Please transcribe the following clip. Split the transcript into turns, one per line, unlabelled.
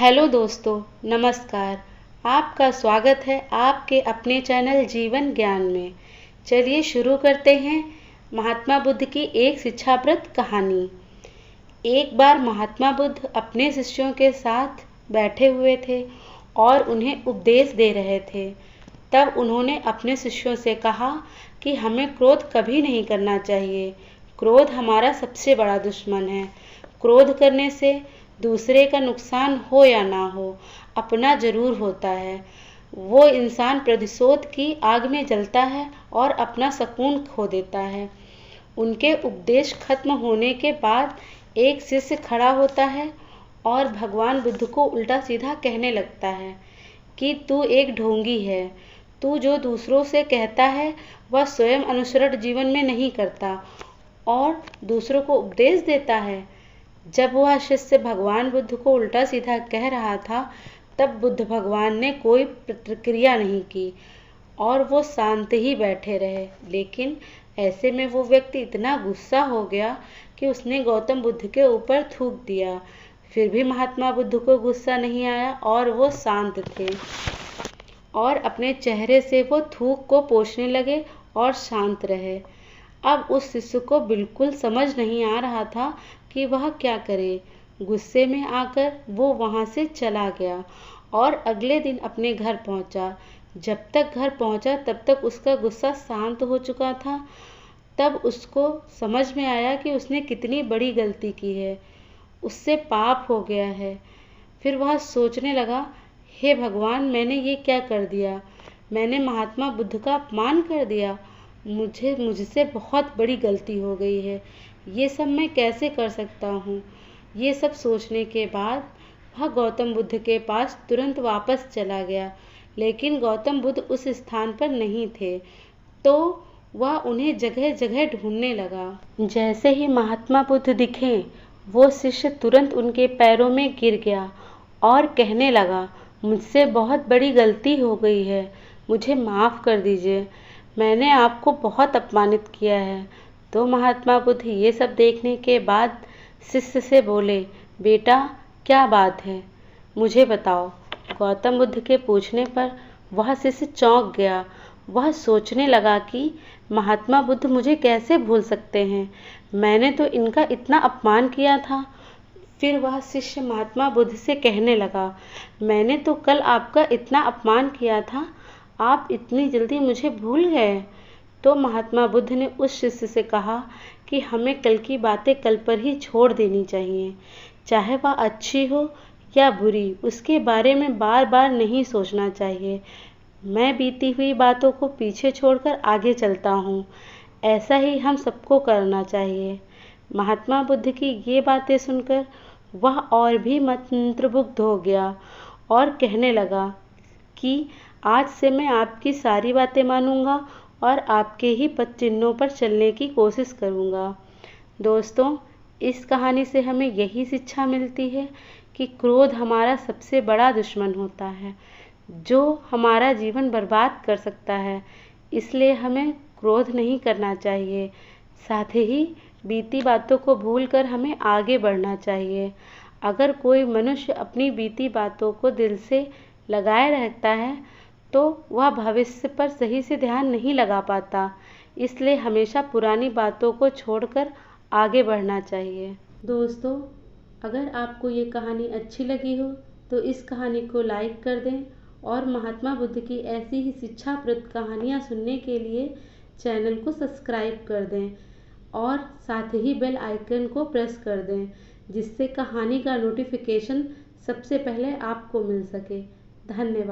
Hello दोस्तों, नमस्कार। आपका स्वागत है आपके अपने चैनल जीवन ज्ञान में। चलिए शुरू करते हैं महात्मा बुद्ध की एक शिक्षाप्रद कहानी। एक बार महात्मा बुद्ध अपने शिष्यों के साथ बैठे हुए थे और उन्हें उपदेश दे रहे थे। तब उन्होंने अपने शिष्यों से कहा कि हमें क्रोध कभी नहीं करना चाहिए। क्रोध हमारा सबसे बड़ा दुश्मन है। क्रोध करने से दूसरे का नुकसान हो या ना हो, अपना जरूर होता है। वो इंसान प्रतिशोध की आग में जलता है और अपना सुकून खो देता है। उनके उपदेश खत्म होने के बाद एक शिष्य खड़ा होता है और भगवान बुद्ध को उल्टा सीधा कहने लगता है कि तू एक ढोंगी है। तू जो दूसरों से कहता है वह स्वयं अनुसरण जीवन में नहीं करता और दूसरों को उपदेश देता है। जब वह शिष्य भगवान बुद्ध को उल्टा सीधा कह रहा था, तब बुद्ध भगवान ने कोई प्रतिक्रिया नहीं की और वो शांत ही बैठे रहे। लेकिन ऐसे में वो व्यक्ति इतना गुस्सा हो गया कि उसने गौतम बुद्ध के ऊपर थूक दिया। फिर भी महात्मा बुद्ध को गुस्सा नहीं आया और वो शांत थे और अपने चेहरे से वो थूक को पोंछने लगे और शांत रहे। अब उस शिष्य को बिल्कुल समझ नहीं आ रहा था कि वह क्या करे। गुस्से में आकर वो वहाँ से चला गया और अगले दिन अपने घर पहुँचा। जब तक घर पहुँचा तब तक उसका गुस्सा शांत हो चुका था। तब उसको समझ में आया कि उसने कितनी बड़ी गलती की है, उससे पाप हो गया है। फिर वह सोचने लगा, हे भगवान, मैंने ये क्या कर दिया? मैंने महात्मा बुद्ध का अपमान कर दिया। मुझसे बहुत बड़ी गलती हो गई है। ये सब मैं कैसे कर सकता हूँ? ये सब सोचने के बाद वह गौतम बुद्ध के पास तुरंत वापस चला गया। लेकिन गौतम बुद्ध उस स्थान पर नहीं थे, तो वह उन्हें जगह जगह ढूंढने लगा। जैसे ही महात्मा बुद्ध दिखे, वो शिष्य तुरंत उनके पैरों में गिर गया और कहने लगा, मुझसे बहुत बड़ी गलती हो गई है, मुझे माफ़ कर दीजिए। मैंने आपको बहुत अपमानित किया है। तो महात्मा बुद्ध ये सब देखने के बाद शिष्य से बोले, बेटा क्या बात है, मुझे बताओ। गौतम बुद्ध के पूछने पर वह शिष्य चौंक गया। वह सोचने लगा कि महात्मा बुद्ध मुझे कैसे भूल सकते हैं, मैंने तो इनका इतना अपमान किया था। फिर वह शिष्य महात्मा बुद्ध से कहने लगा, मैंने तो कल आपका इतना अपमान किया था, आप इतनी जल्दी मुझे भूल गए? तो महात्मा बुद्ध ने उस शिष्य से कहा कि हमें कल की बातें कल पर ही छोड़ देनी चाहिए। चाहे वह अच्छी हो या बुरी, उसके बारे में बार बार नहीं सोचना चाहिए। मैं बीती हुई बातों को पीछे छोड़कर आगे चलता हूँ। ऐसा ही हम सबको करना चाहिए। महात्मा बुद्ध की ये बातें सुनकर वह और भी मंत्रमुग्ध हो गया और कहने लगा कि आज से मैं आपकी सारी बातें मानूंगा और आपके ही पद चिन्हों पर चलने की कोशिश करूंगा। दोस्तों, इस कहानी से हमें यही शिक्षा मिलती है कि क्रोध हमारा सबसे बड़ा दुश्मन होता है, जो हमारा जीवन बर्बाद कर सकता है। इसलिए हमें क्रोध नहीं करना चाहिए। साथ ही बीती बातों को भूलकर हमें आगे बढ़ना चाहिए। अगर कोई मनुष्य अपनी बीती बातों को दिल से लगाए रहता है तो वह भविष्य पर सही से ध्यान नहीं लगा पाता। इसलिए हमेशा पुरानी बातों को छोड़कर आगे बढ़ना चाहिए। दोस्तों, अगर आपको ये कहानी अच्छी लगी हो तो इस कहानी को लाइक कर दें और महात्मा बुद्ध की ऐसी ही शिक्षाप्रद कहानियाँ सुनने के लिए चैनल को सब्सक्राइब कर दें और साथ ही बेल आइकन को प्रेस कर दें, जिससे कहानी का नोटिफिकेशन सबसे पहले आपको मिल सके। धन्यवाद।